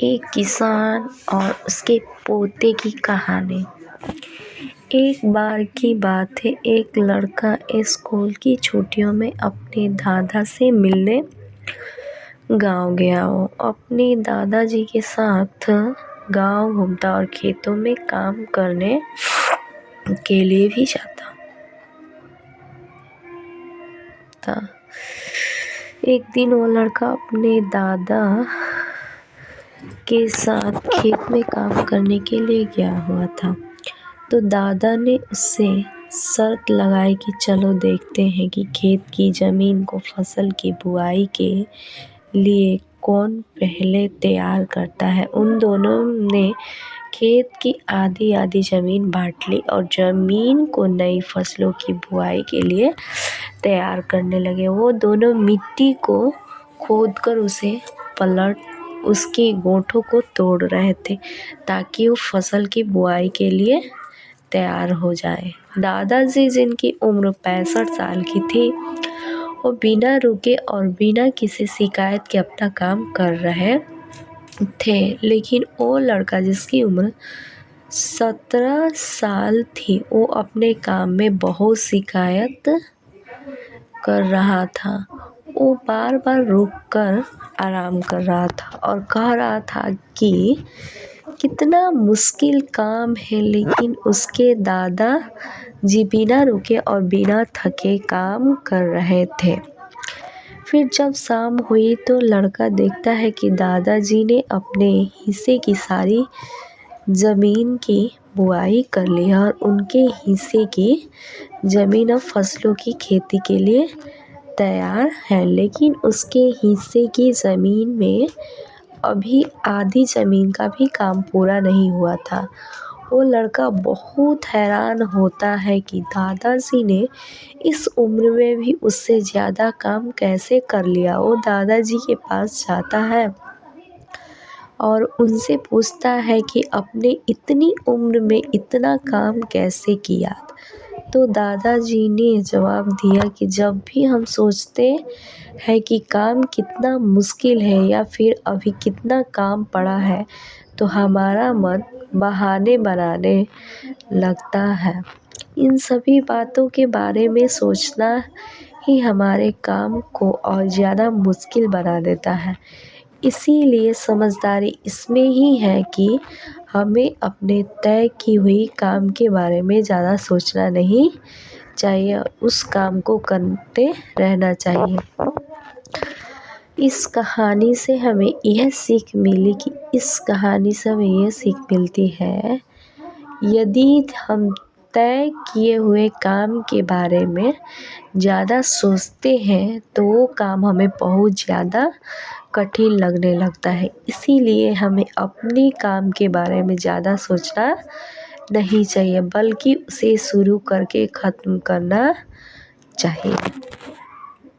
एक किसान और उसके पोते की कहानी। एक बार की बात है, एक लड़का स्कूल की छुट्टियों में अपने दादा से मिलने गांव गया। वो अपने दादाजी के साथ गांव घूमता और खेतों में काम करने के लिए भी जाता था। एक दिन वो लड़का अपने दादा के साथ खेत में काम करने के लिए गया हुआ था। तो दादा ने उससे शर्त लगाई कि चलो देखते हैं कि खेत की ज़मीन को फसल की बुआई के लिए कौन पहले तैयार करता है। उन दोनों ने खेत की आधी आधी ज़मीन बांट ली और ज़मीन को नई फसलों की बुआई के लिए तैयार करने लगे। वो दोनों मिट्टी को खोदकर उसे पलट उसकी गोंठों को तोड़ रहे थे ताकि वो फसल की बुआई के लिए तैयार हो जाए। दादाजी, जिनकी उम्र 65 साल की थी, वो बिना रुके और बिना किसी शिकायत के अपना काम कर रहे थे। लेकिन वो लड़का, जिसकी उम्र 17 साल थी, वो अपने काम में बहुत शिकायत कर रहा था। वो बार बार रुककर आराम कर रहा था और कह रहा था कि कितना मुश्किल काम है। लेकिन उसके दादा जी बिना रुके और बिना थके काम कर रहे थे। फिर जब शाम हुई तो लड़का देखता है कि दादाजी ने अपने हिस्से की सारी ज़मीन की बुआई कर ली है और उनके हिस्से की ज़मीन अब फसलों की खेती के लिए तैयार है। लेकिन उसके हिस्से की ज़मीन में अभी आधी ज़मीन का भी काम पूरा नहीं हुआ था। वो लड़का बहुत हैरान होता है कि दादाजी ने इस उम्र में भी उससे ज़्यादा काम कैसे कर लिया। वो दादाजी के पास जाता है और उनसे पूछता है कि अपने इतनी उम्र में इतना काम कैसे किया। तो दादाजी ने जवाब दिया कि जब भी हम सोचते हैं कि काम कितना मुश्किल है या फिर अभी कितना काम पड़ा है, तो हमारा मन बहाने बनाने लगता है। इन सभी बातों के बारे में सोचना ही हमारे काम को और ज़्यादा मुश्किल बना देता है। इसीलिए समझदारी इसमें ही है कि हमें अपने तय की हुई काम के बारे में ज़्यादा सोचना नहीं चाहिए, उस काम को करते रहना चाहिए। इस कहानी से हमें यह सीख मिलती है, यदि हम तय किए हुए काम के बारे में ज़्यादा सोचते हैं तो वो काम हमें बहुत ज़्यादा कठिन लगने लगता है। इसीलिए हमें अपने काम के बारे में ज़्यादा सोचना नहीं चाहिए, बल्कि उसे शुरू करके ख़त्म करना चाहिए।